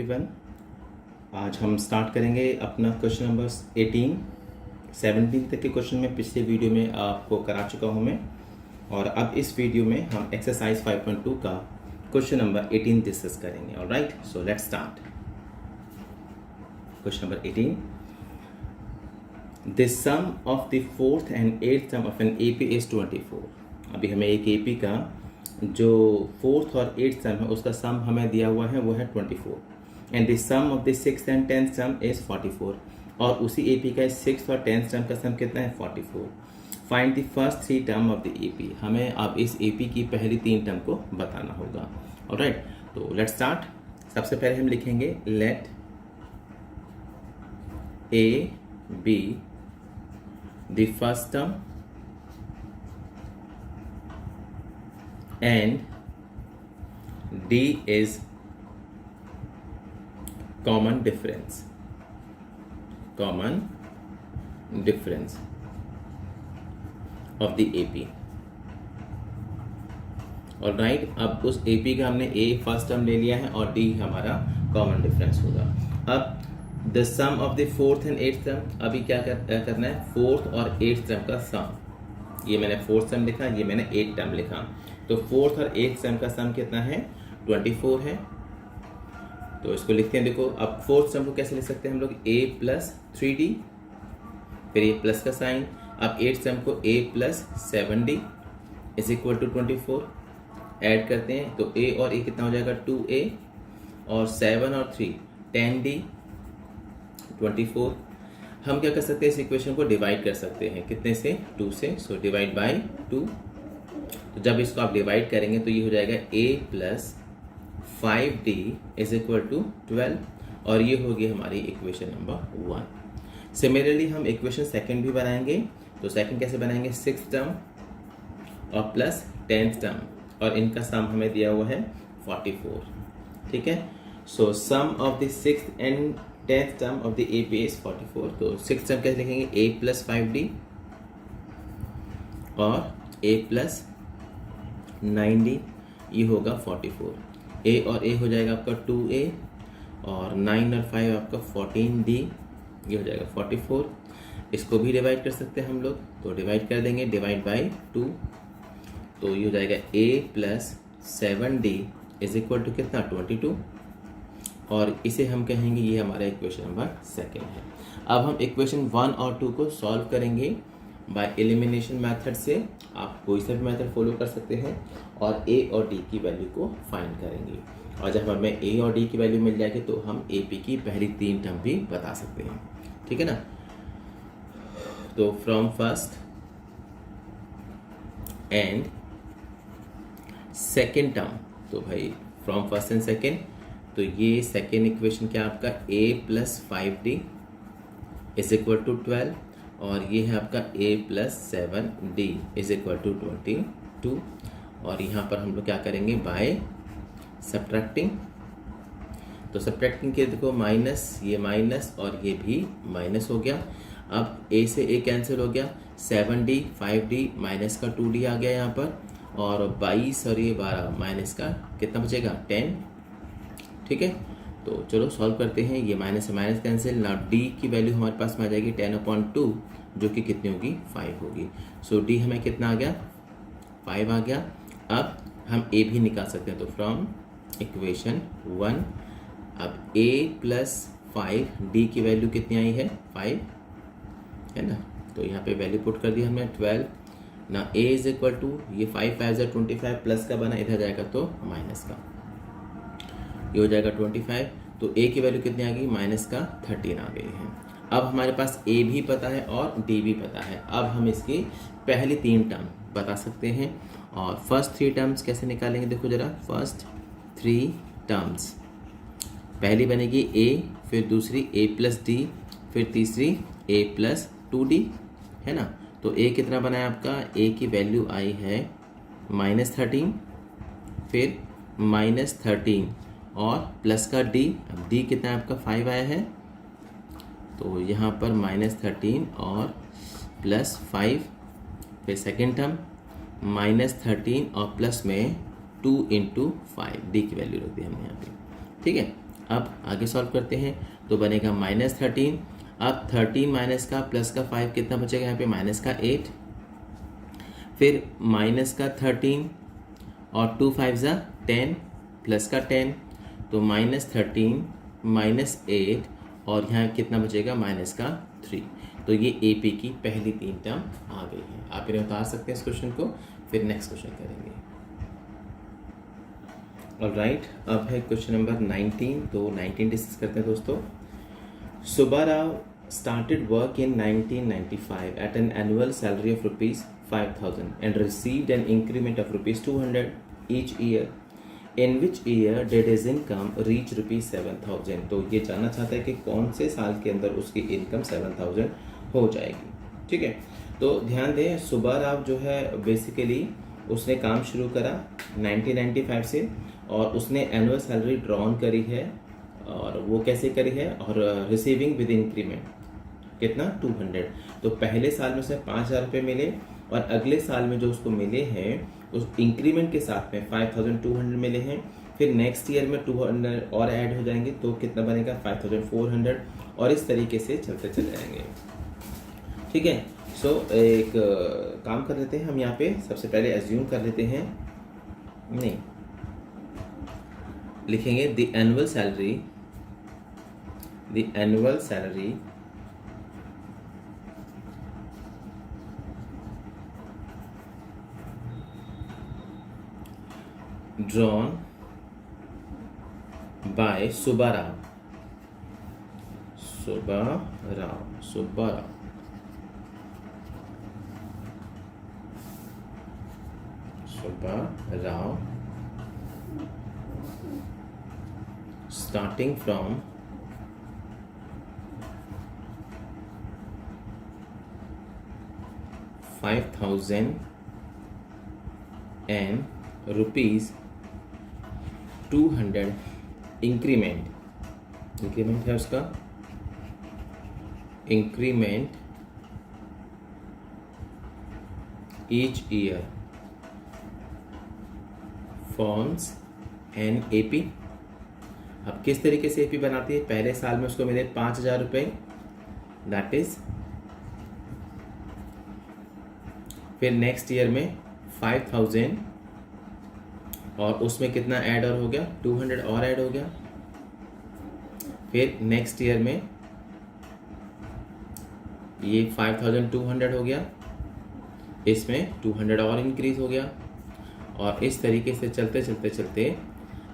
Everyone. आज हम start करेंगे अपना क्वेश्चन नंबर 18। 17 तक के क्वेश्चन में पिछले वीडियो में आपको करा चुका हूँ मैं, और अब इस वीडियो में हम एक्सरसाइज 5.2 का क्वेश्चन नंबर 18 डिस्कस करेंगे। Alright, so let's start. Question number 18, the sum of the fourth and eighth sum of an AP is 24। अभी हमें एक एपी का जो फोर्थ और एट्थ सम है उसका सम हमें दिया हुआ है, वो है 24। And the sum of the sixth and tenth sum is 44। और उसी एपी का सिक्स्थ और टेंथ टर्म का सम कितना है, 44। Find the first three term of the AP. हमें अब इस एपी की पहली तीन टर्म को बताना होगा। ऑलराइट, तो लेट्स स्टार्ट। सबसे पहले हम लिखेंगे let a be the first term and D is common difference of the AP। ऑलराइट, अब उस AP का हमने A फर्स्ट टर्म ले लिया है और D हमारा कॉमन डिफरेंस होगा। अब the sum of the fourth and eighth term, अभी क्या करना है, फोर्थ और एट्थ टर्म का सम। ये मैंने फोर्थ टर्म लिखा, ये मैंने एट्थ टर्म लिखा। तो फोर्थ और एट्थ सम का सम कितना है, 24 है। तो इसको लिखते हैं, देखो अब फोर्थ सम को कैसे लिख सकते हैं हम लोग, a प्लस 3d, फिर ये प्लस का साइन। अब एट्थ सम को a plus 7d is equal to 24 add करते हैं, तो a और a कितना हो जाएगा, 2a, और 7 और 3 10d 24। हम क्या कर सकते हैं, इस इक्वेशन को डिवाइड कर सकते हैं, कितने से, 2 से। So divide by 2। तो जब इसको आप डिवाइड करेंगे तो ये हो जाएगा a plus 5d is equal to 12, और ये होगी हमारी इक्वेशन नंबर 1। सिमिलरली हम इक्वेशन सेकंड भी बनाएंगे। तो सेकंड कैसे बनाएंगे, सिक्स्थ टर्म और प्लस टेंथ टर्म, और इनका सम हमें दिया हुआ है 44। ठीक है, so sum of the sixth and tenth term of the AP is 44। तो सिक्स्थ टर्म कैसे लिखेंगे, a प्लस 5d और a प्लस 9d, ये होगा 44। a और a हो जाएगा आपका 2a, और 9 और 5 आपका 14d, ये हो जाएगा 44। इसको भी डिवाइड कर सकते हैं हम लोग, तो डिवाइड कर देंगे, डिवाइड बाई 2। तो ये हो जाएगा a plus 7d is equal to कितना, 22, और इसे हम कहेंगे ये हमारा इक्वेशन नंबर सेकेंड है। अब हम इक्वेशन 1 और 2 को सॉल्व करेंगे बाय एलिमिनेशन मेथड से। आप कोई सा भी मेथड फॉलो कर सकते हैं, और a और d की वैल्यू को फाइंड करेंगे। और जब हमें a और d की वैल्यू मिल जाएगी तो हम AP की पहली तीन टर्म भी बता सकते हैं। ठीक है ना। तो from first and second term, तो भाई फ्रॉम फर्स्ट एंड सेकेंड, तो ये सेकेंड इक्वेशन क्या आपका, a plus 5d is equal to 12, और ये है आपका a plus 7d is equal to 22। और यहाँ पर हम लोग क्या करेंगे, बाय सब्ट्रैक्टिंग। तो सब्ट्रैक्टिंग के देखो माइनस, ये माइनस और ये भी माइनस हो गया। अब a से a कैंसिल हो गया, 7d 5d माइनस का 2d आ गया यहाँ पर, और 22 और ये 12 माइनस का कितना बचेगा, 10। ठीक है, तो चलो सॉल्व करते हैं। ये माइनस से माइनस कैंसिल, ना d की वैल्यू हमारे पास में आ जाएगी 10/2, जो कि कितनी होगी, 5 होगी। सो d हमें कितना आ गया, 5 आ गया। अब हम a भी निकाल सकते हैं, तो फ्रॉम इक्वेशन 1, अब a प्लस 5d की वैल्यू कितनी आई है, 5 है ना। तो यहाँ पे वैल्यू पुट कर दी हमने 12 ना, a इज इक्वल टू, ये 5 5 है 25, प्लस का बना, इधर जाएगा तो माइनस का, ये हो जाएगा 25। तो a की वैल्यू कितनी आ गई, माइनस का 13 आ गई है। अब हमारे पास a भी पता है और d भी पता है। अब हम इसकी पहली तीन टर्म बता सकते हैं। और फर्स्ट थ्री टर्म्स कैसे निकालेंगे, देखो जरा। फर्स्ट थ्री टर्म्स, पहली बनेगी a, फिर दूसरी a प्लस d, फिर तीसरी a प्लस 2d, है ना। तो a कितना बना है आपका, a की वैल्यू आई है -13, फिर -13 और प्लस का d। अब d कितना है आपका, 5 आया है, तो यहाँ पर -13 और प्लस 5, फिर सेकेंड टर्म -13 और प्लस में 2 × 5, डी की वैल्यू रख दी हमने यहाँ पे। ठीक है, अब आगे सॉल्व करते हैं तो बनेगा -13। अब 13 माइनस का प्लस का 5 कितना बचेगा यहाँ पे, माइनस का 8, फिर माइनस का 13 और 2 5 ज़ा 10 प्लस का 10, तो -13 -8 और यहाँ कितना बचेगा, माइनस का 3। तो ये AP की पहली 3 टर्म आ गई है। आप इन्हें उतार सकते हैं इस क्वेश्चन को, फिर नेक्स्ट क्वेश्चन करेंगे। ऑलराइट, अब है क्वेश्चन नंबर 19। तो 19 डिस्कस करते हैं दोस्तों। Subbarao started work in 1995 at an annual salary of rupees 5,000 and received an increment of rupees 200 each year. In which year did his income reach rupees 7,000? तो ये जानना चाहता है कि कौन से साल के अंदर उसकी इनकम 7,000 हो जाएगी। ठीक है, तो ध्यान दें, सुब्बाराव जो है बेसिकली उसने काम शुरू करा 1995 से और उसने एनुअल सैलरी ड्रॉ ऑन करी है, और वो कैसे करी है, और रिसीविंग विद इंक्रीमेंट कितना, 200। तो पहले साल में उसे 5,000 रुपये मिले और अगले साल में जो उसको मिले हैं उस इंक्रीमेंट के साथ में 5,200 मिले हैं। फिर नेक्स्ट ईयर में 200 और ऐड हो जाएंगे तो कितना बनेगा, 5,400, और इस तरीके से चलते चले जाएंगे। ठीक है, सो एक काम कर लेते हैं हम यहाँ पे, सबसे पहले एज्यूम कर लेते हैं, नहीं लिखेंगे the annual salary drawn by Subbarao starting from ₹5,000 and rupees 200 increment है उसका, increment each year forms an AP। अब किस तरीके से AP बनाती है, पहले साल में उसको मिले 5,000 रुपये, दैट इज, फिर नेक्स्ट ईयर में 5,000 और उसमें कितना ऐड और हो गया, 200 और ऐड हो गया। फिर नेक्स्ट ईयर में ये 5,200 हो गया, इसमें 200 और इंक्रीज हो गया, और इस तरीके से चलते चलते चलते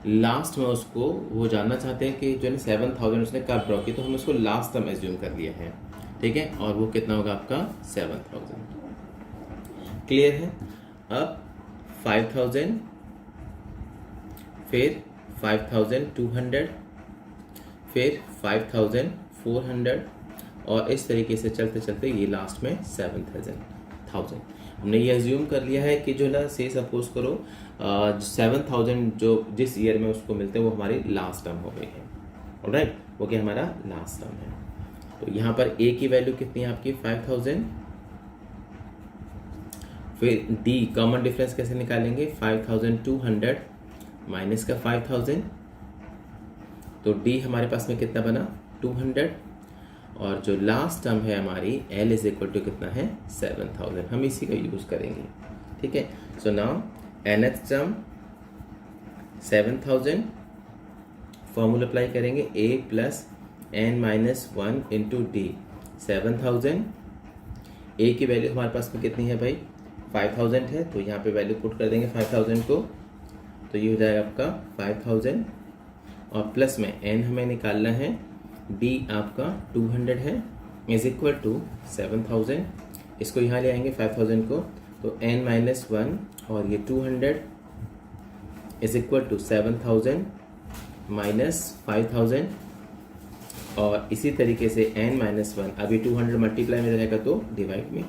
लास्ट में उसको वो जानना चाहते हैं कि जो है 7,000 उसने कब ड्रॉ की, तो हम उसको लास्ट टर्म एज्यूम कर लिया है। ठीक है, और वो कितना होगा आपका, 7,000। क्लियर है। अब 5,000, फिर 5,200, फिर 5,400, और इस तरीके से चलते चलते ये लास्ट में 7,000। हमने ये एज्यूम कर लिया है कि जो ना से सपोज करो 7,000 जो जिस ईयर में उसको मिलते हैं वो हमारी लास्ट टर्म हो गई है। ऑलराइट, वो क्या हमारा लास्ट टर्म है। तो यहाँ पर A की वैल्यू कितनी है आपकी, 5,000। फिर D कॉमन डिफरेंस कैसे निकालेंगे, 5,200 माइनस का 5,000, तो D हमारे पास में कितना बना, 200, और जो लास्ट टर्म है हमारी L इज इक्वल टू कितना है, 7,000। हम इसी का यूज करेंगे। ठीक है, so now nth term 7,000, formula apply करेंगे, A plus n-1 into D 7,000। A की वैल्यू हमारे पास में कितनी है भाई, 5,000 है, तो यहाँ पे वैल्यू पुट कर देंगे 5,000 को, तो ये हो जाएगा आपका 5,000, और प्लस में n हमें निकालना है, D आपका 200 है, इज इक्वल टू 7,000। इसको यहाँ ले आएंगे 5,000 को, तो n-1 और ये 200 इज इक्वल टू 7,000 माइनस 5,000, और इसी तरीके से n-1, अभी 200 मल्टीप्लाई में रहेगा तो डिवाइड में,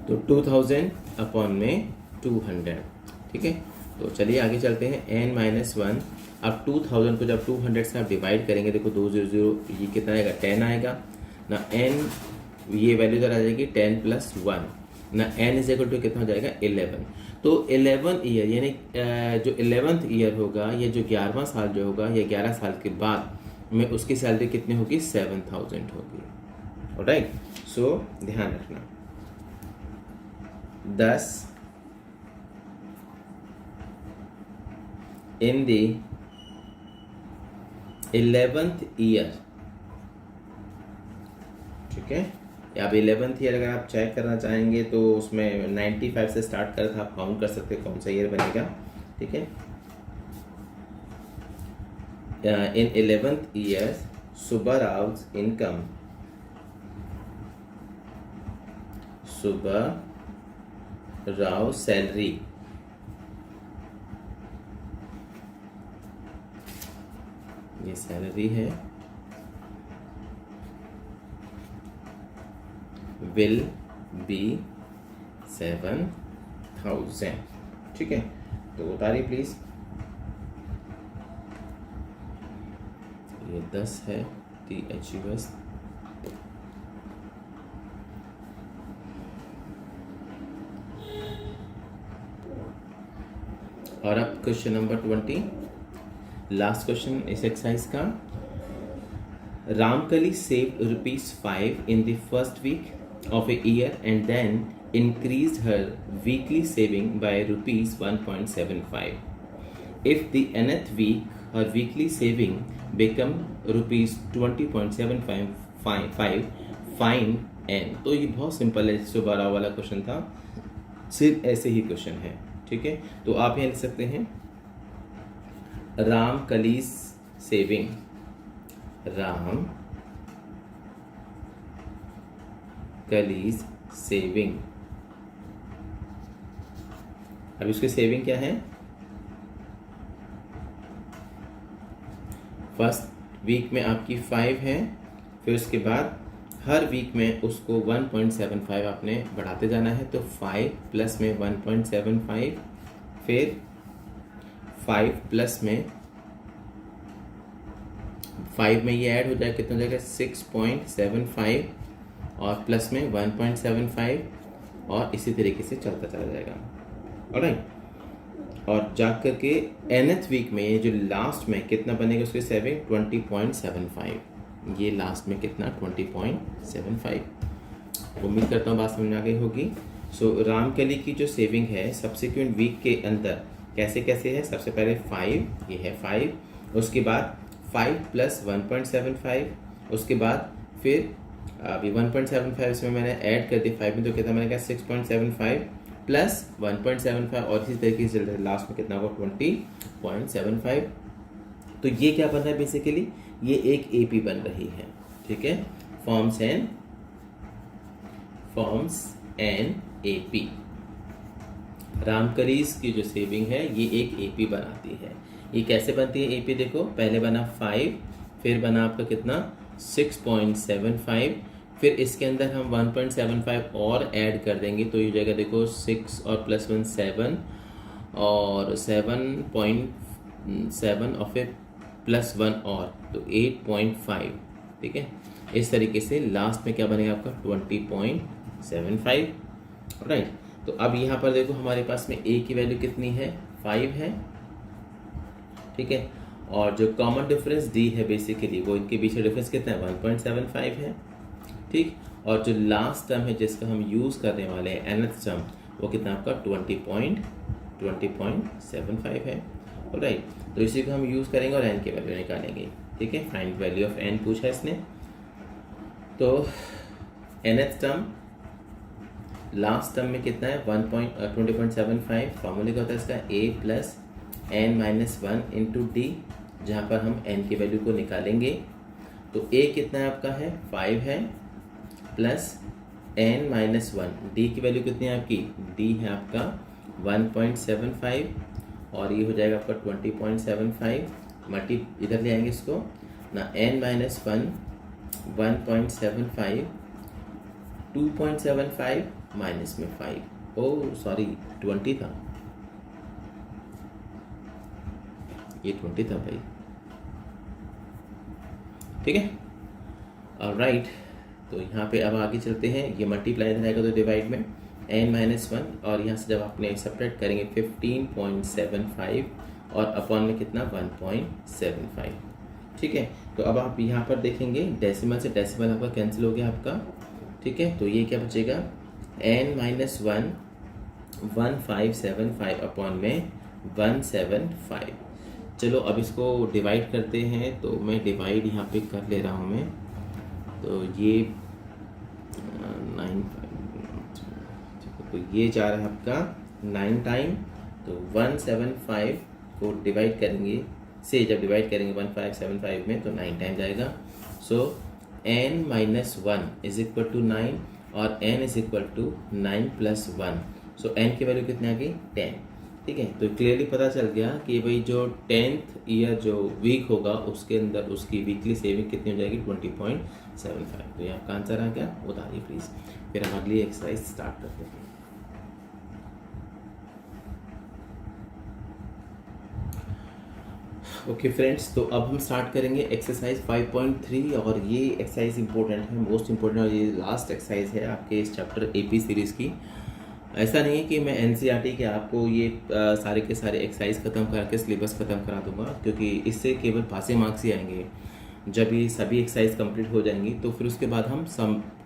तो 2,000 अपॉन में 200। ठीक है, तो चलिए आगे चलते हैं। n-1, अब 2,000 को जब 200 से आप डिवाइड करेंगे, देखो 2 0 0, ये कितना आएगा, 10 आएगा ना, n ये वैल्यू इधर आ जाएगी 10 प्लस 1 ना, n इज इक्वल टू कितना हो जाएगा, 11। तो 11 ईयर यानी जो 11th ईयर होगा, ये जो 11वां साल जो होगा, ये 11 साल के बाद में उसकी सैलरी कितनी होगी, 7,000 होगी। ऑलराइट, सो ध्यान रखना 10 in the 11th ईयर, ठीक है। अब 11th ईयर अगर आप चेक करना चाहेंगे तो उसमें 95 से स्टार्ट कर था, आप काउंट कर सकते हैं कौन सा ईयर बनेगा, ठीक है। इन 11th year Subbarao income, Subbarao salary ये सैलरी है, विल बी 7,000, ठीक है। तो उतारिए प्लीज, ये 10 है THUS, और अब क्वेश्चन नंबर 20, लास्ट क्वेश्चन इस एक्सरसाइज का। Ramkali saved ₹5 in the first week of a year and then increased her weekly saving by ₹1.75. If the nth week her weekly saving become ₹20.75, find n। तो ये बहुत simple है, 112 वाला question था, सिर्फ ऐसे ही क्वेश्चन है, ठीक है। तो आप यहाँ लिख सकते हैं रामकलीज सेविंग, रामकलीज सेविंग। अब इसकी सेविंग क्या है, फर्स्ट वीक में आपकी 5 है, फिर उसके बाद हर वीक में उसको 1.75 आपने बढ़ाते जाना है। तो 5 प्लस में 1.75, फिर 5 प्लस में 5 में ये ऐड हो जाएगा, कितना हो जाएगा 6.75, और प्लस में 1.75, और इसी तरीके से चलता चला जाएगा। ऑलराइट, और जाकर के nth वीक में ये जो लास्ट में कितना बनेगा उसकी सेविंग 20.75, ये लास्ट में कितना 20.75। उम्मीद करता हूँ बात समझ में आ गई होगी। सो रामकली की जो सेविंग है सब्सिक्वेंट वीक के अंदर कैसे कैसे है, सबसे पहले 5, ये है 5, उसके बाद 5 प्लस 1.75, उसके बाद फिर अभी 1.75 इसमें मैंने ऐड कर दी 5 में, तो कितना बनेगा 6.75 प्लस 1.75, और इसी तरीके से लास्ट में कितना होगा 20.75। तो ये क्या बन रहा है, बेसिकली ये एक AP बन रही है, ठीक है। फॉर्म्स एन AP, रामकलीज की जो सेविंग है ये एक AP बनाती है। ये कैसे बनती है AP, देखो पहले बना 5, फिर बना आपका कितना 6.75, फिर इसके अंदर हम 1.75 और ऐड कर देंगे, तो ये जगह देखो 6 और प्लस 1 7, और 7.7 और फिर प्लस 1 और, तो 8.5, ठीक है। इस तरीके से लास्ट में क्या बनेगा आपका 20.75, राइट। तो अब यहाँ पर देखो हमारे पास में A की वैल्यू कितनी है 5 है, ठीक है, और जो कॉमन डिफरेंस D है बेसिकली वो इनके बीच डिफरेंस कितना है 1.75 है, ठीक। और जो लास्ट टर्म है जिसका हम यूज़ करने वाले हैं nth टर्म, वो कितना आपका 20.75 है, राइट। तो इसी को हम यूज़ करेंगे और n की वैल्यू निकालेंगे, ठीक है। फाइंड वैल्यू ऑफ n पूछा इसने, तो nth टर्म लास्ट टर्म में कितना है 20.75, फॉर्मूले का होता है इसका a plus n-1 into D, जहाँ पर हम n की वैल्यू को निकालेंगे। तो a कितना है आपका है 5 है, प्लस n-1, d की वैल्यू कितनी है आपकी, d है आपका 1.75, और ये हो जाएगा आपका 20.75, मल्टी इधर ले आएंगे इसको ना, n-1 1.75, 2.75 माइनस में 5, ओ सॉरी 20 था, ये 20 था भाई, ठीक है। राइट, तो यहाँ पे अब आगे चलते हैं, ये मल्टीप्लाई रहेगा तो डिवाइड में n-1, और यहाँ से जब आपने सब्ट्रैक्ट करेंगे 15.75 और अपॉन में कितना 1.75, ठीक है। तो तो अब आप यहाँ पर देखेंगे डेसिमल से डेसिमल आपका कैंसिल हो गया आपका, ठीक है। तो ये क्या बचेगा n-1 1575 अपॉन में 175। चलो अब इसको डिवाइड करते हैं, तो मैं डिवाइड यहाँ पे कर ले रहा हूँ मैं। तो ये 9, तो ये जा रहा है आपका 9 टाइम, तो 175 को डिवाइड करेंगे से जब डिवाइड करेंगे 1575 में तो 9 टाइम जाएगा। सो n-1 इज इक्वल टू 9 और n is equal to 9 + 1। So n की वैल्यू कितनी आ गई 10, ठीक है। तो क्लियरली पता चल गया कि भाई जो 10th ईयर जो वीक होगा उसके अंदर उसकी वीकली सेविंग कितनी हो जाएगी 20.75। तो ये आपका आंसर आ गया, बताइए प्लीज़। फिर हम अगली एक्सरसाइज स्टार्ट करते हैं। ओके फ्रेंड्स, तो अब हम स्टार्ट करेंगे एक्सरसाइज 5.3 और ये एक्सरसाइज इंपॉर्टेंट है, मोस्ट इंपॉर्टेंट, और ये लास्ट एक्सरसाइज है आपके इस चैप्टर एपी सीरीज़ की। ऐसा नहीं है कि मैं एनसीईआरटी के आपको ये सारे के सारे एक्सरसाइज ख़त्म करके सिलेबस ख़त्म करा दूंगा, क्योंकि इससे केवल पासिंग मार्क्स ही आएंगे। जब ये सभी एक्सरसाइज कंप्लीट हो जाएंगी तो फिर उसके बाद हम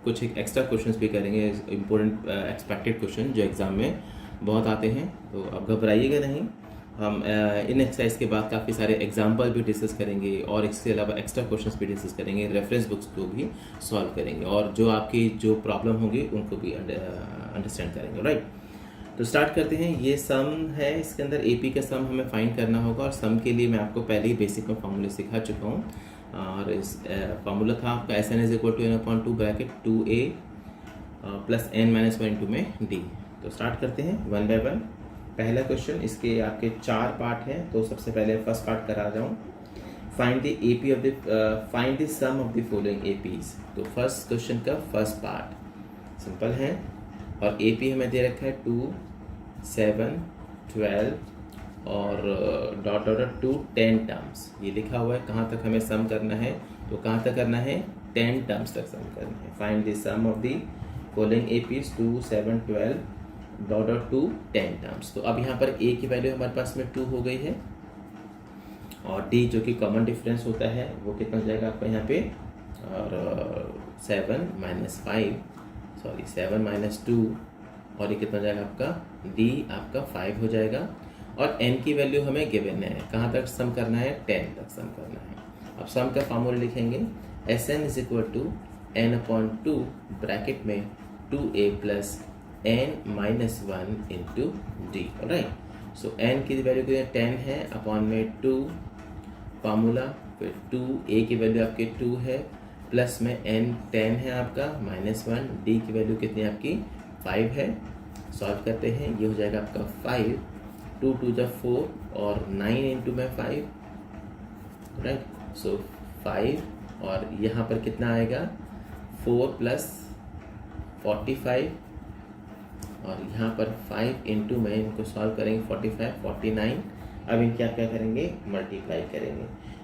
कुछ एक एक्स्ट्रा क्वेश्चंस भी करेंगे, इंपॉर्टेंट एक्सपेक्टेड क्वेश्चन जो एग्ज़ाम में बहुत आते हैं। तो अब घबराइएगा नहीं, हम इन एक्सरसाइज के बाद काफ़ी सारे एग्जाम्पल भी डिस्कस करेंगे और इसके अलावा एक्स्ट्रा क्वेश्चंस भी डिस्कस करेंगे, रेफरेंस बुक्स को भी सॉल्व करेंगे और जो आपकी जो प्रॉब्लम होगी उनको भी अंडरस्टैंड करेंगे, राइट। तो स्टार्ट करते हैं। ये सम है, इसके अंदर एपी का सम हमें फाइंड करना होगा और सम के लिए मैं आपको पहले ही बेसिक में फार्मूले सिखा चुका हूँ। और इस फार्मूला था आपका SN = n/2 bracket 2a + n-1 में d। तो स्टार्ट करते हैं 1 बाय 1। पहला क्वेश्चन, इसके आपके 4 पार्ट हैं, तो सबसे पहले फर्स्ट पार्ट करा जाऊँ। Find the sum of the following APs. तो फर्स्ट क्वेश्चन का फर्स्ट पार्ट सिंपल है और एपी हमें दे रखा है 2, 7, 12 और डॉट डॉट 2 10 टर्म्स। ये लिखा हुआ है, कहाँ तक हमें सम करना है, तो कहाँ तक करना है 10 टर्म्स तक सम करना है। Find the sum of the following APs 2, 7, 12 dot dot 2 10 terms. तो अब यहाँ पर a की वैल्यू हमारे पास में 2 हो गई है और d जो कि कॉमन डिफरेंस होता है वो कितना हो जाएगा आपका यहाँ पे, और 7 - 2 और ये कितना हो जाएगा आपका d आपका 5 हो जाएगा। और n की वैल्यू हमें गिवन है, कहाँ तक सम करना है 10 तक सम करना है। अब सम का फार्मूला लिखेंगे SN = n/2 ब्रैकेट में 2a + n-1 × d, राइट। सो n की वैल्यू कितनी 10 है अपॉन में 2 फार्मूला, फिर 2a की वैल्यू आपके 2 है प्लस में n 10 है आपका -1, d की वैल्यू कितनी आपकी 5 है। सॉल्व करते हैं, ये हो जाएगा आपका 5, 2 × 2 = 4 और 9 × में 5, राइट। सो 5 और यहाँ पर कितना आएगा 4 + 45 और यहाँ पर 5 × में इनको सॉल्व करेंगे 45, 49। अब इनके आप क्या करेंगे मल्टीप्लाई करेंगे।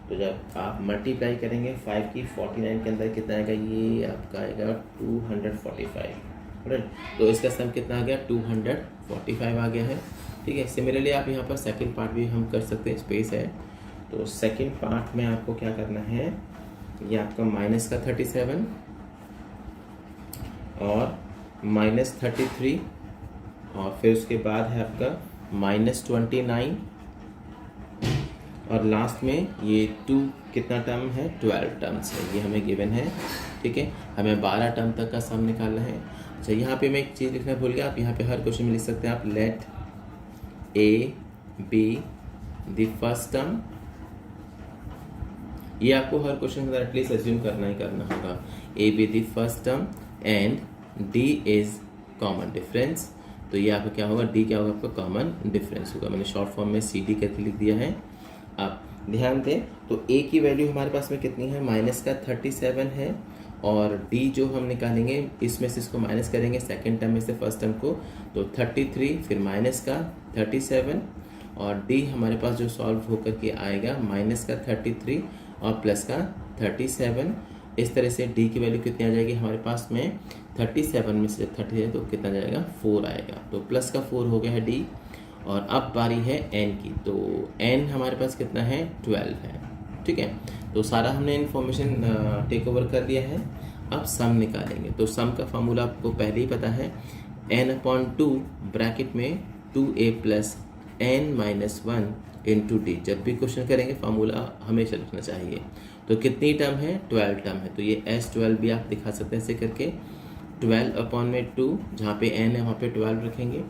तो जब आप मल्टीप्लाई करेंगे 5 की 49 के अंदर कितना आएगा, ये आपका आएगा 245, राइट। तो इसका सम कितना आ गया 245 आ गया है, ठीक है। सिमिलरली आप यहाँ पर सेकंड पार्ट भी हम कर सकते हैं, स्पेस है। तो सेकंड पार्ट में आपको क्या करना है, ये आपका माइनस का 37 और -33 और फिर उसके बाद है आपका -29 और लास्ट में ये 2 कितना टर्म है 12 टर्म्स है, ये हमें गिवन है, ठीक है। हमें 12 टर्म तक का सम निकालना है। अच्छा, यहाँ पे मैं एक चीज़ लिखना भूल गया, आप यहाँ पे हर क्वेश्चन में लिख सकते हैं आप let a be the first term. ये आपको हर क्वेश्चन के अंदर एटलीस्ट अज्यूम करना ही करना होगा। a be the first term and d is common difference. तो ये आपका क्या होगा, d क्या होगा आपका कॉमन डिफरेंस होगा। मैंने शॉर्ट फॉर्म में CD करके लिख दिया है। आप ध्यान दें, तो a की वैल्यू हमारे पास में कितनी है -37 है और d जो हम निकालेंगे इसमें से इसको माइनस करेंगे सेकंड टर्म में से फर्स्ट टर्म को, तो 33 फिर माइनस का 37 और d हमारे पास जो सॉल्व होकर के आएगा -33 और प्लस का 37। इस तरह से d की वैल्यू कितनी आ जाएगी हमारे पास में 37 में से 30 है तो कितना जाएगा 4 आएगा, तो प्लस का 4 हो गया है d। और अब बारी है n की, तो n हमारे पास कितना है 12 है, ठीक है। तो सारा हमने इन्फॉर्मेशन टेक ओवर कर लिया है। अब सम निकालेंगे। तो सम का फार्मूला आपको पहले ही पता है, n/2 ब्रैकेट में 2a plus n-1 into D. जब भी क्वेश्चन करेंगे फार्मूला हमेशा लिखना चाहिए। तो कितनी टर्म है? 12 टर्म है। तो ये S12 भी आप दिखा सकते हैं ऐसे करके, 12/2, जहाँ पे n है वहाँ पे 12 रखेंगे,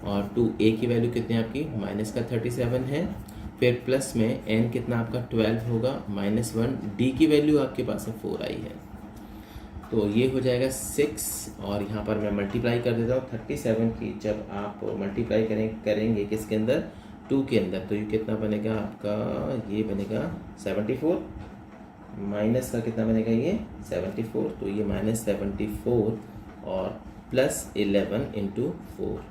और 2a की वैल्यू कितनी है आपकी? -37 है। फिर प्लस में n कितना आपका 12 होगा, -1, d की वैल्यू आपके पास है 4 आई है, तो ये हो जाएगा 6। और यहाँ पर मैं मल्टीप्लाई कर देता हूँ 37 की। जब आप मल्टीप्लाई करेंगे किसके अंदर? 2 के अंदर, तो ये कितना बनेगा आपका? ये बनेगा 74, माइनस का कितना बनेगा? ये 74, तो ये -74 और +11 इंटू 4,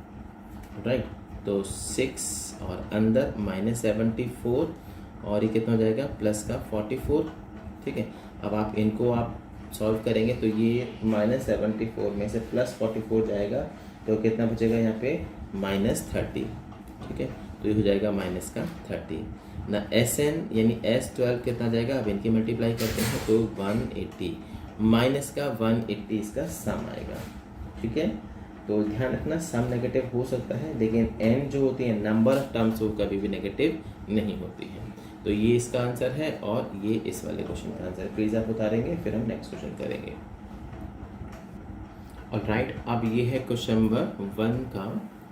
राइट। तो 6 और अंदर -74, और ये कितना हो जाएगा? प्लस का 44, ठीक है। अब आप इनको आप सॉल्व करेंगे तो ये -74 में से +44 जाएगा, तो कितना बचेगा यहाँ पे? -30, ठीक है। तो ये हो जाएगा -30 ना। SN यानी S12 कितना जाएगा? अब इनकी मल्टीप्लाई करते हैं तो 180, माइनस का 180 इसका सम आएगा, ठीक है। तो ध्यान रखना, सम नेगेटिव हो सकता है, लेकिन n जो होती है नंबर ऑफ टर्म्स, वो कभी भी नेगेटिव नहीं होती है। तो ये इसका आंसर है, और ये इस वाले क्वेश्चन का आंसर है। प्लीज़ आप उतारेंगे, फिर हम नेक्स्ट क्वेश्चन करेंगे। और राइट, अब ये है क्वेश्चन नंबर 1 का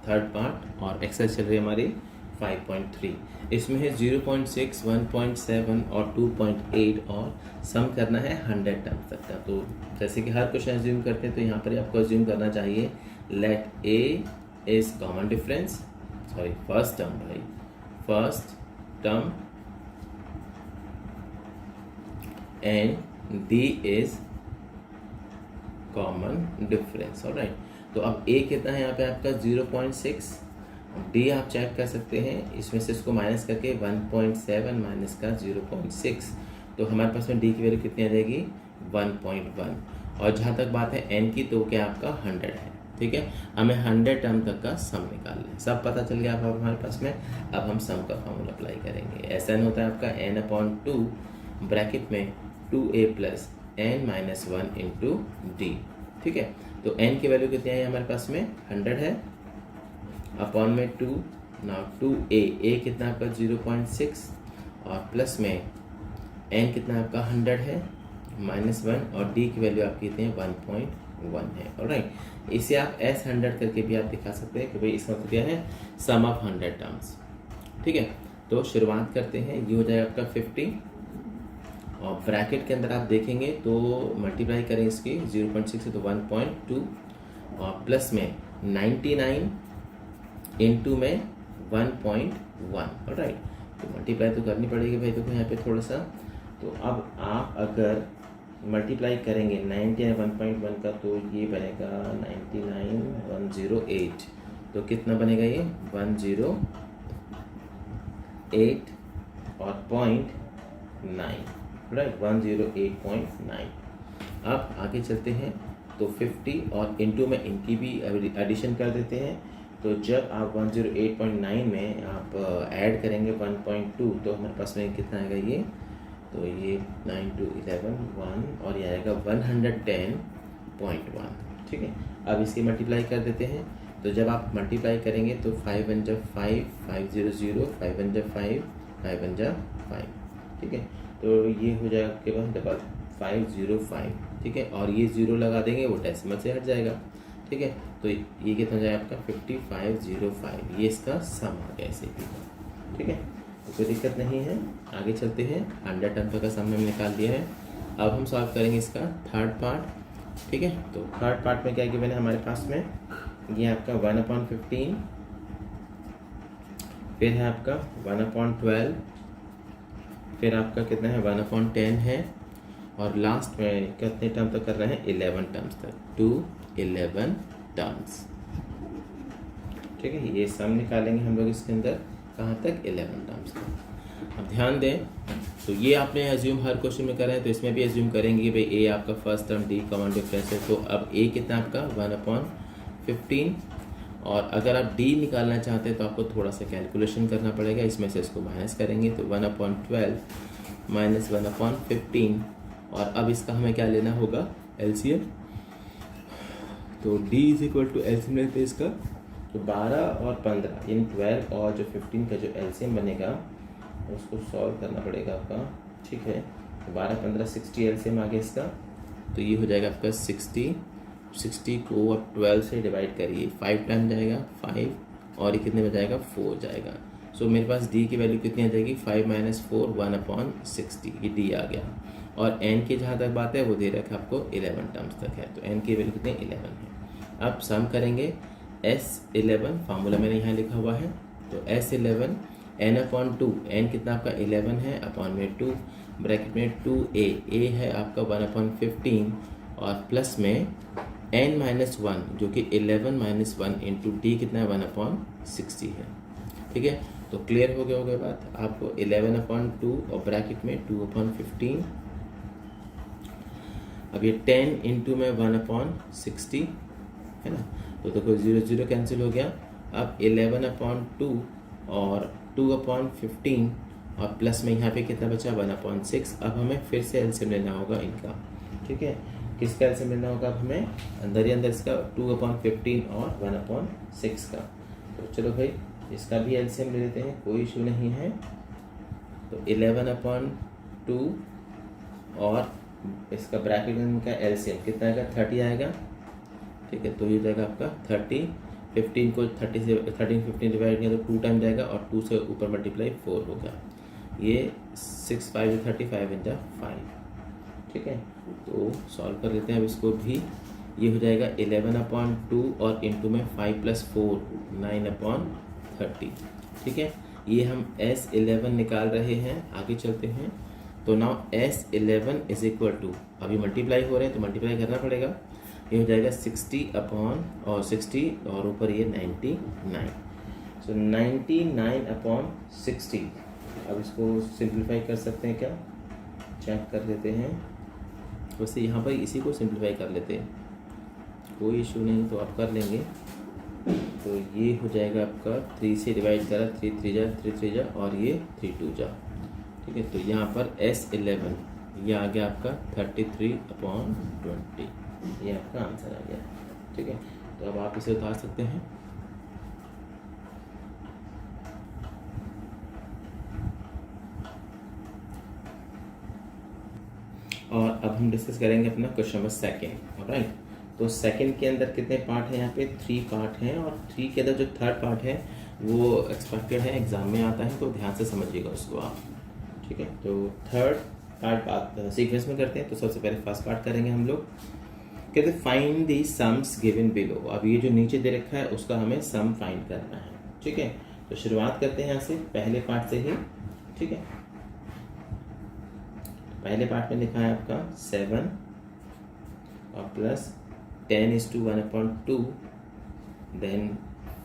थर्ड पार्ट, और एक्सरसाइज चल रही है हमारी 5.3। इसमें है 0.6, 1.7 और 2.8, और सम करना है 100 टर्म्स तक का। तो जैसे कि हर क्वेश्चन एज्यूम करते हैं, तो यहाँ पर आपको एज्यूम करना चाहिए let a is common difference, sorry first term भाई, first term and d is common difference, alright. तो अब a कितना है यहाँ पे आपका? 0.6, d आप चेक कर सकते हैं, इसमें से इसको माइनस करके 1.7 माइनस का 0.6, तो हमारे पास में d की वैल्यू कितनी आ जाएगी? 1.1। और जहाँ तक बात है n की, तो क्या आपका 100 है, ठीक है। हमें 100 टर्म तक का सम निकालना है। सब पता चल गया अब हमारे पास में। अब हम सम का फॉर्मूला अप्लाई करेंगे। SN होता है आपका n/2 ब्रैकेट में 2a plus n-1 into D, ठीक है। तो n की वैल्यू कितनी आई हमारे पास में? 100 है, अपॉन में 2, ना 2a कितना आपका? 0.6, और प्लस में n कितना आपका? 100 है, -1, और d की वैल्यू आपकी कितनी है? 1.1 है, ऑलराइट। इसे आप S100 करके भी आप दिखा सकते हैं कि भाई इसका मतलब क्या है? सम ऑफ 100 टर्म्स, ठीक है। तो शुरुआत करते हैं। ये हो जाएगा आपका 50, और ब्रैकेट के अंदर आप देखेंगे तो मल्टीप्लाई करें इसकी 0.6 से, तो 1.2, और प्लस में 99 इंटू में 1.1, ऑलराइट। तो मल्टीप्लाई तो करनी पड़ेगी भाई, देखो यहाँ पे थोड़ा सा। तो अब आप अगर मल्टीप्लाई करेंगे 99 1.1 का, तो ये बनेगा 99,108, तो कितना बनेगा ये? 108 और 0.9, राइट, 108.9। अब आगे चलते हैं, तो 50 और इंटू में इनकी भी एडिशन कर देते हैं। तो जब आप 108.9 में आप ऐड करेंगे 1.2, तो हमारे पास में कितना आएगा ये? तो ये 9 2 11 1, और ये आएगा 110.1, ठीक है। अब इसकी मल्टीप्लाई कर देते हैं। तो जब आप मल्टीप्लाई करेंगे तो 5 1 5 5 0 0, 5 1 5 5 1 5, ठीक है। तो ये हो जाएगा आपके पास 505, ठीक है। और ये 0 लगा देंगे, वो डेसिमल से हट जाएगा, ठीक है। तो ये कितना जाएगा आपका? 5505। ये इसका सम आ गया ऐसे भी, ठीक है। तो कोई दिक्कत नहीं है। आगे चलते हैं। 100 टर्म तक का सम हमने निकाल दिया है। अब हम सॉल्व करेंगे इसका थर्ड पार्ट, ठीक है। तो थर्ड पार्ट में क्या गिवन है हमारे पास में? ये आपका 1/15, फिर है आपका 1/12, फिर आपका कितना है? 1/10 है, और लास्ट में कितने टर्म तक कर रहे हैं? 11 टर्म्स तक, 2 11 टर्म्स, ठीक है। ये सम निकालेंगे हम लोग इसके अंदर, कहाँ तक? 11 टर्म्स तक। अब ध्यान दें, तो ये आपने एज्यूम हर क्वेश्चन में करा है, तो इसमें भी एज्यूम करेंगे कि भाई ए आपका first term, D common difference है। तो अब ए कितना आपका? 1/15, और अगर आप डी निकालना चाहते हैं तो आपको थोड़ा सा कैलकुलेशन करना पड़ेगा। इसमें से इसको माइनस करेंगे, तो 1/12 माइनस 1/15, और अब इसका हमें क्या लेना होगा, एलसीएम। तो d is equal to LCM लेते हैं इसका, तो 12 और 15 यानी 12 और जो 15 का जो एलसीएम बनेगा उसको सॉल्व करना पड़ेगा आपका, ठीक है। तो 12 15 60 एलसीएम आ गया इसका, तो ये हो जाएगा आपका 60 को अब 12 से डिवाइड करिए, 5 टाइम जाएगा 5, और ये कितने में जाएगा, 4 जाएगा। सो मेरे पास d की वैल्यू कितनी आ जाएगी, 5 - 4 1/60, ये d आ गया। और n की जहाँ तक बात है वो दे रखा है आपको 11 टर्म्स तक है, तो n की वैल्यू कितनी 11 है। अब सम करेंगे S11, फार्मूला मैंने यहाँ लिखा हुआ है, तो S11 n/2, n कितना आपका 11 है, अपॉन में 2, ब्रैकेट में 2a, a है आपका 1/15, और प्लस में n-1 जो कि 11 - 1 इंटू d कितना है 1/60 है, ठीक है। तो क्लियर हो गया होगा बात आपको, 11/2 और ब्रैकेट में 2/15, अब ये 10 इंटू में 1/60 है ना, तो देखो 0 0 कैंसिल हो गया। अब 11/2 और 2/15 और प्लस में यहाँ पे कितना बचा 1/6। अब हमें फिर से एलसीएम लेना होगा इनका, ठीक है। किसका एलसीएम लेना होगा अब हमें, अंदर ही अंदर इसका 2/15 और 1/6 का। तो चलो भाई इसका भी एलसीएम ले लेते हैं, कोई इशू नहीं है। तो 11/2 और इसका ब्रैकेट में का एलसीएम कितना आएगा, 30 आएगा, ठीक है। तो ये जाएगा आपका 30, 15 को 30 से 13 15 डिवाइड किया तो 2 टाइम जाएगा, और 2 से ऊपर मल्टीप्लाई 4 होगा। ये 6 5 35 × 5, ठीक है। तो सॉल्व कर लेते हैं अब इसको भी, ये हो जाएगा 11/2 और इंटू में 5 + 4 9/30, ठीक है। ये हम S11 निकाल रहे हैं, आगे चलते हैं। तो now S11 is equal to, अभी मल्टीप्लाई हो रहे हैं तो मल्टीप्लाई करना पड़ेगा, ये हो जाएगा 60 और ऊपर ये 99, सो 99/60। अब इसको सिंप्लीफाई कर सकते हैं क्या, चेक कर लेते हैं। वैसे यहाँ पर इसी को सिंप्लीफाई कर लेते हैं, कोई इशू नहीं, तो आप कर लेंगे। तो ये हो जाएगा आपका 3 से डिवाइड करा, 3 3 जा 3 3 जा, और ये 3 2 जा, ठीक है। तो यहाँ पर S11 ये आ गया आपका 33/20, ये आपका आंसर आ गया, ठीक है। तो अब आप इसे उतार सकते हैं। और अब हम डिस्कस करेंगे अपना क्वेश्चन नंबर 2, राइट। तो सेकंड के अंदर कितने पार्ट हैं, यहाँ पे 3 पार्ट हैं, और 3 के अंदर जो थर्ड पार्ट है वो एक्सपेक्टेड है, एग्जाम में आता है, तो ध्यान से समझिएगा उसको आप, ठीक है। तो थर्ड पार्ट बात सीक्वेंस में करते हैं। तो सबसे पहले फर्स्ट पार्ट करेंगे हम लोग, कहते हैं find the sums given below. अब ये जो नीचे दे रखा है उसका हमें सम फाइंड करना है, ठीक है। तो शुरुआत करते हैं यहाँ से पहले पार्ट से ही, ठीक है। पहले पार्ट में लिखा है आपका 7 और प्लस 10:1/2, देन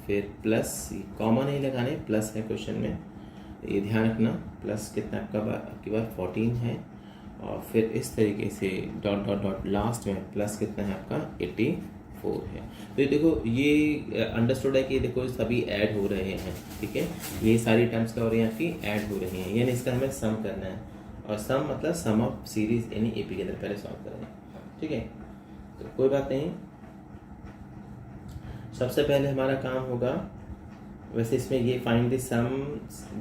फिर प्लस, कॉमन नहीं लगाने, प्लस है क्वेश्चन में, ये ध्यान रखना। प्लस कितना आपकी बार 14 है, और फिर इस तरीके से डॉट डॉट डॉट लास्ट में प्लस कितना है आपका 84 है। तो ये देखो, ये अंडरस्टूड है कि देखो सभी ऐड हो रहे हैं, ठीक है। ये सारी टर्म्स का और यहाँ की ऐड हो रही हैं, यानी इसका हमें सम करना है, और सम मतलब सम ऑफ सीरीज यानी एपी के अंदर पहले सॉल्व करें, ठीक है। तो कोई बात नहीं, सबसे पहले हमारा काम होगा, वैसे इसमें ये find the sum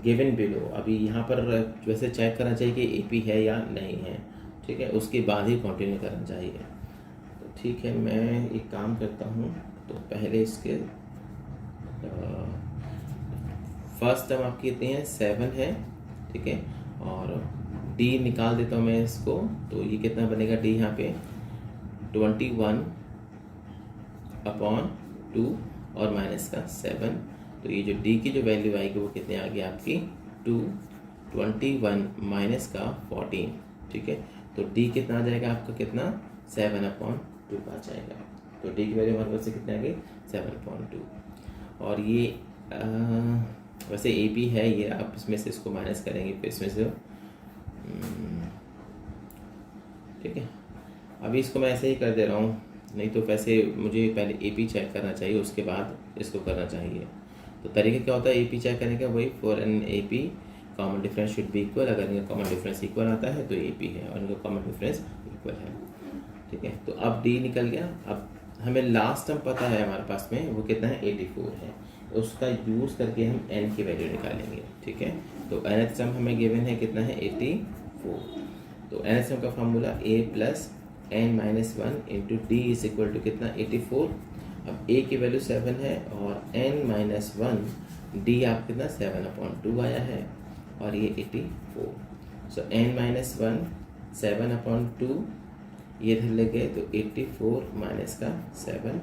given below, अभी यहाँ पर वैसे चेक करना चाहिए कि एपी है या नहीं है, ठीक है, उसके बाद ही कंटिन्यू करना चाहिए। तो ठीक है, मैं एक काम करता हूँ, तो पहले इसके फर्स्ट टर्म आपकी कितनी है 7 है, ठीक है, और डी निकाल देता हूँ मैं इसको। तो ये कितना बनेगा डी यहाँ पे 21/2 और माइनस का 7। तो ये जो d की जो वैल्यू आएगी वो कितने आ गई आपकी 21 माइनस का 14, ठीक है। तो d कितना आ जाएगा आपका, कितना 7/2 का आ जाएगा। तो d की वैल्यू हमारे पास से कितने आ गई 7/2। और ये वैसे ए पी है, ये आप इसमें से इसको माइनस करेंगे फिर इसमें से, ठीक है। अभी इसको मैं ऐसे ही कर दे रहा हूँ, नहीं तो वैसे मुझे पहले एपी चेक करना चाहिए, उसके बाद इसको करना चाहिए। तो तरीका क्या होता है एपी चेक करने का, वही for an AP common difference should be equal. अगर इनका कॉमन डिफरेंस इक्वल आता है तो ए पी है और इनका कॉमन डिफरेंस इक्वल है। ठीक है, तो अब डी निकल गया। अब हमें लास्ट टर्म पता है हमारे पास में वो कितना है 84 है, उसका यूज़ करके हम n की वैल्यू निकालेंगे। ठीक है, तो nth टर्म हमें गिवन है कितना है 84। तो nth टर्म का formula a plus n minus 1 into d is equal to कितना 84। अब a की वैल्यू 7 है और n माइनस 1 डी आप कितना 7/2 आया है और ये 84। सो n माइनस 1 7/2 ये इधर ले गए तो 84 माइनस का 7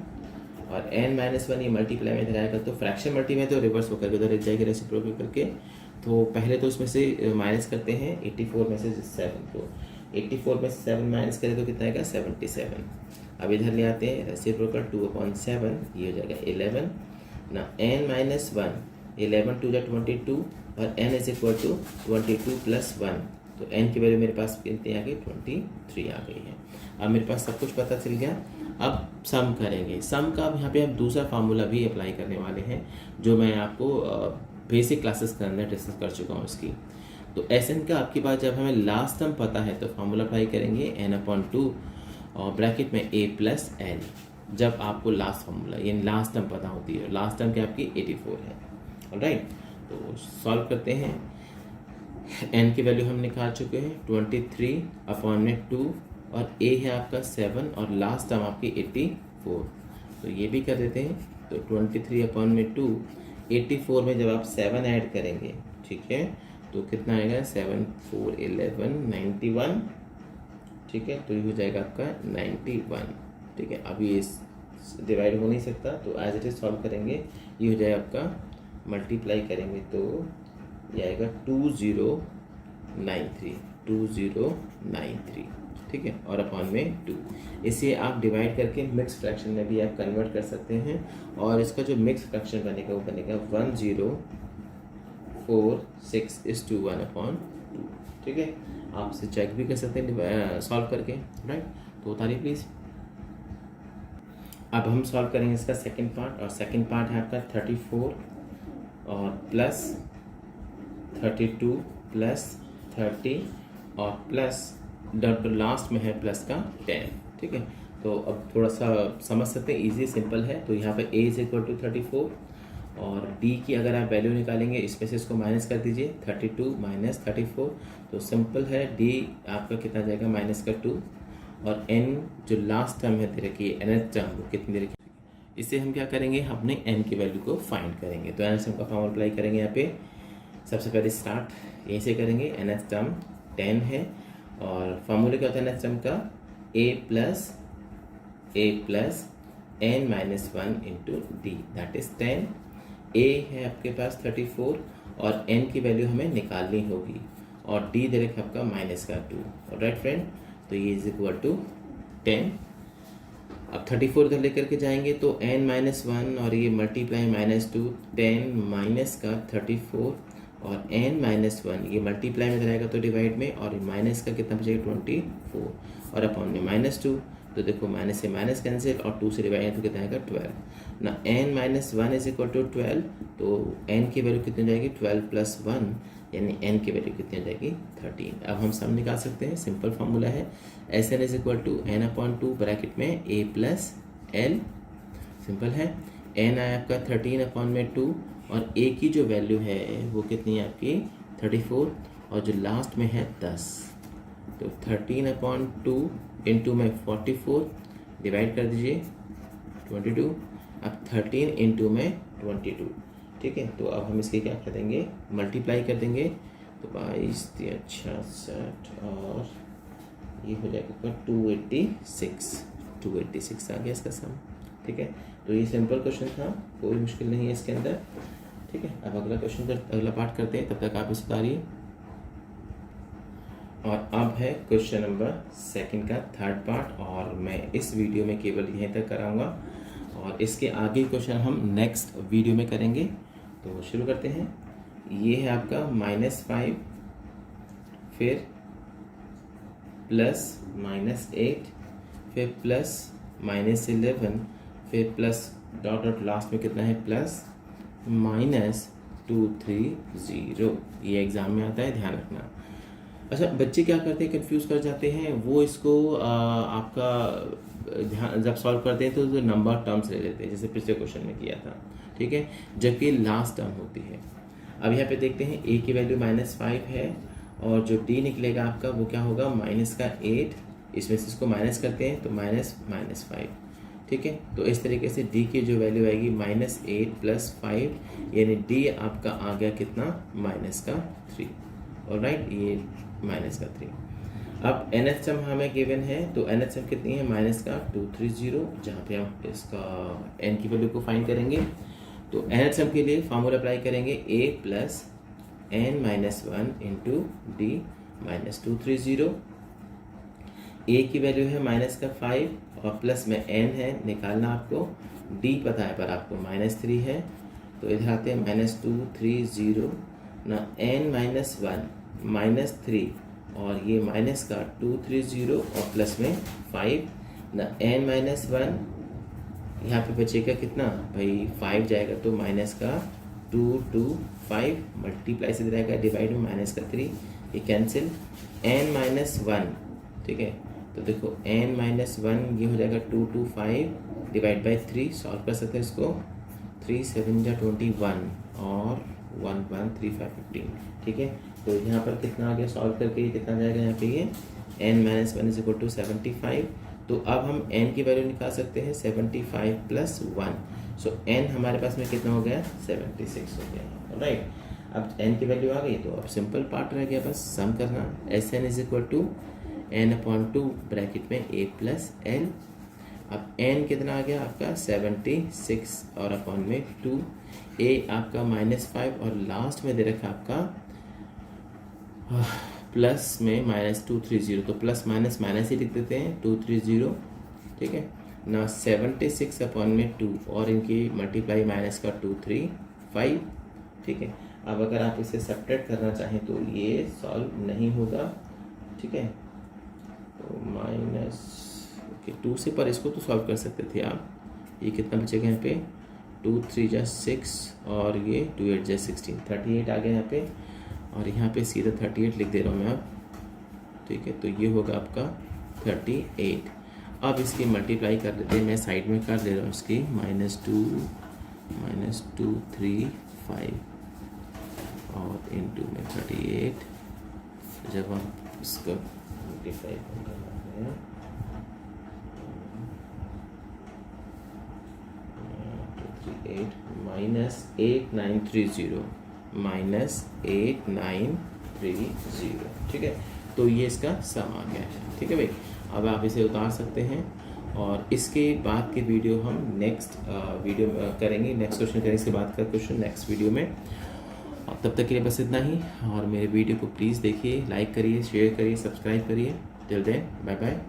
और n माइनस 1 ये मल्टीप्लाई में इधर आएगा तो फ्रैक्शन मल्टी में तो रिवर्स होकर उधर एक जाएगी रेसिप्रोकल करके। तो पहले तो उसमें से माइनस करते हैं 84 में से 7 को, 84 में से 7 माइनस करें तो कितना आएगा 77। अब इधर ले आते हैं रेसिप्रोकल 2/7 ये हो जाएगा 11 ना n माइनस 1 11 2 22 और n is equal to 22 plus 1 तो n की वैल्यू मेरे पास कितनी आ गई 23 आ गई है। अब मेरे पास सब कुछ पता चल गया। अब सम करेंगे। सम का अब यहाँ पे हम दूसरा फार्मूला भी अप्लाई करने वाले हैं जो मैं आपको बेसिक क्लासेस के अंदर डिस्कस कर चुका हूँ इसकी। तो Sn का आपकी बात जब हमें लास्ट टर्म पता है तो फार्मूला अप्लाई करेंगे n/2 और ब्रैकेट में a प्लस l। जब आपको लास्ट फार्मूला यानी लास्ट टर्म पता होती है, लास्ट टर्म की आपकी 84 है। ऑलराइट, तो सॉल्व करते हैं। n की वैल्यू हम निकाल चुके हैं 23/2 और a है आपका 7 और लास्ट टर्म आपकी 84। तो ये भी कर देते हैं। तो 23/2 84 में जब आप 7 ऐड करेंगे, ठीक है, तो कितना आएगा 7 4 11 91। ठीक है, तो ये हो जाएगा आपका 91। ठीक है, अभी ये डिवाइड हो नहीं सकता तो एज इट इज सॉल्व करेंगे। ये हो जाएगा आपका मल्टीप्लाई करेंगे तो ये आएगा 2093। ठीक है, और अपॉन में 2। इसे आप डिवाइड करके मिक्स फ्रैक्शन में भी आप कन्वर्ट कर सकते हैं और इसका जो मिक्स फ्रैक्शन बनेगा वो बनेगा 1046:1/2। ठीक है, आप इसे चेक भी कर सकते हैं सॉल्व करके। राइट, तो उतारिए प्लीज़। अब हम सॉल्व करेंगे इसका सेकंड पार्ट और सेकंड पार्ट है आपका 34 और प्लस 32 प्लस 30 और प्लस डॉट लास्ट में है प्लस का 10। ठीक है, तो अब थोड़ा सा समझ सकते हैं, इजी सिंपल है। तो यहाँ पे a इज इक्वल टू 34 और d की अगर आप वैल्यू निकालेंगे इसमें से इसको माइनस कर दीजिए 32 माइनस 34। तो सिंपल है, d आपका कितना जाएगा माइनस का 2 और n जो लास्ट टर्म है दे रखी है nth टर्म वो कितनी दे रखी है। इससे हम क्या करेंगे, अपने n की वैल्यू को फाइंड करेंगे। तो nth टर्म का फॉर्मूला अप्लाई करेंगे। यहाँ पे सबसे पहले स्टार्ट यहीं से करेंगे। nth टर्म 10 है और फार्मूले क्या होता है nth टर्म का a plus n minus 1 into D that is 10। a है आपके पास 34 और n की वैल्यू हमें निकालनी होगी और d दे रखा आपका माइनस का 2। राइट फ्रेंड, तो ये इज इक्वल टू 10। अब 34 इधर लेकर के जाएंगे तो n माइनस 1 और ये मल्टीप्लाई माइनस 2 10 माइनस का 34 और n माइनस 1 ये मल्टीप्लाई में रहेगा तो डिवाइड में और माइनस का कितना बचेगा 24 और अपॉन में माइनस 2। तो देखो माइनस से माइनस कैंसिल और 2 से डिवाइड तो कितना आएगा 12 ना। n minus 1 is equal to 12 तो n की वैल्यू कितनी हो जाएगी 12 प्लस 1 यानी n की वैल्यू कितनी हो जाएगी 13। अब हम सम निकाल सकते हैं, सिंपल फार्मूला है Sn is equal to n/2 bracket में a प्लस l। सिंपल है, n आया आपका 13/2 और a की जो वैल्यू है वो कितनी है आपकी 34 और जो लास्ट में है 10। तो 13/2 इंटू में 44 डिवाइड कर दीजिए 22। अब 13 इंटू में 22। ठीक है, तो अब हम इसके क्या कर देंगे, मल्टीप्लाई कर देंगे। तो 22 66 और ये हो जाएगा 286 आ गया इसका सम। ठीक है, तो ये सिंपल क्वेश्चन था, कोई मुश्किल नहीं है इसके अंदर। ठीक है, अब अगला क्वेश्चन अगला पार्ट करते हैं, तब तक आप इसको उतारिए। और अब है क्वेश्चन नंबर सेकंड का थर्ड पार्ट और मैं इस वीडियो में केवल यहीं तक कराऊंगा और इसके आगे क्वेश्चन हम नेक्स्ट वीडियो में करेंगे। तो शुरू करते हैं। ये है आपका -5 फिर प्लस -8 फिर प्लस -11 फिर प्लस डॉट डॉट लास्ट में कितना है प्लस माइनस 230। ये एग्ज़ाम में आता है, ध्यान रखना। अच्छा, बच्चे क्या करते हैं, कंफ्यूज कर जाते हैं, वो इसको आपका ध्यान जब सॉल्व करते हैं तो जो नंबर टर्म्स ले लेते हैं, जैसे पिछले क्वेश्चन में किया था, ठीक है, जबकि लास्ट टर्म होती है। अब यहाँ पे देखते हैं a की वैल्यू -5 है और जो d निकलेगा आपका वो क्या होगा, माइनस का 8, इसमें से इसको माइनस करते हैं तो -5, ठीक है। तो इस तरीके से d की जो वैल्यू आएगी -8 + 5, यानी d आपका आ गया कितना, -3। ऑलराइट, ये -3। अब nth सम हमें गिवन है, तो nth सम कितनी है, -230, जहाँ पे हम इसका n की वैल्यू को फाइंड करेंगे। तो nth सम के लिए फार्मूला अप्लाई करेंगे, a + n - 1 × d -230। a की वैल्यू है -5 और प्लस में n है, निकालना आपको, d पता है पर आपको -3 है, तो इधर आते हैं -230 ना, n - 1 -3 और ये माइनस का 230 और प्लस में 5 ना, n - 1 यहाँ पे बचेगा कितना भाई, 5 जाएगा तो माइनस का 2 मल्टीप्लाई से रहेगा, डिवाइड में -3, ये कैंसिल, n - 1, ठीक है। तो देखो n - 1 ये हो जाएगा 2 डिवाइड बाई 3, सॉल्व कर सकते हैं इसको, 3 × 7 = 21 और 1 1 3 5 15, ठीक है। तो यहाँ पर कितना आ गया, सॉल्व करके ये कितना जाएगा यहाँ पे, ये n - 1 = 75। तो अब हम n की वैल्यू निकाल सकते हैं, 75 + 1, सो n हमारे पास में कितना हो गया, 76 हो गया, राइट। अब n की वैल्यू आ गई तो अब सिंपल पार्ट रह गया, बस सम करना, Sn = n/2 ब्रैकेट में a + n। अब n कितना आ गया आपका, 76 और अपॉन में 2, a आपका -5 और लास्ट में दे रखा आपका प्लस में -230, तो प्लस माइनस माइनस ही लिख देते हैं, 230, ठीक है ना, 76 अपॉन में 2 और इनकी मल्टीप्लाई माइनस का 235, ठीक है। अब अगर आप इसे सब्ट्रैक्ट करना चाहें तो ये सॉल्व नहीं होगा, ठीक है। तो -2 से पर इसको तो सॉल्व कर सकते थे आप, ये कितना बचेगा यहाँ पे, 2 3 = 6 और ये 2 8 = 16, 38 आ गया यहाँ पे, और यहाँ पे सीधा 38 लिख दे रहा हूँ मैं अब, ठीक है। तो ये होगा आपका 38। अब इसकी मल्टीप्लाई कर लेते हैं, मैं साइड में कर दे रहा हूँ इसकी, -2 3 5 और इंटू में 38, जब हम इसको मल्टीप्लाई करते हैं, -8930 -8930, ठीक है। तो ये इसका सम आ गया है, ठीक है भाई। अब आप इसे उतार सकते हैं और इसके बाद की वीडियो हम नेक्स्ट वीडियो करेंगे, नेक्स्ट क्वेश्चन करेंगे, इसके बाद का क्वेश्चन नेक्स्ट वीडियो में। और तब तक के लिए बस इतना ही, और मेरे वीडियो को प्लीज़ देखिए, लाइक करिए, शेयर करिए, सब्सक्राइब करिए। Till then, bye bye.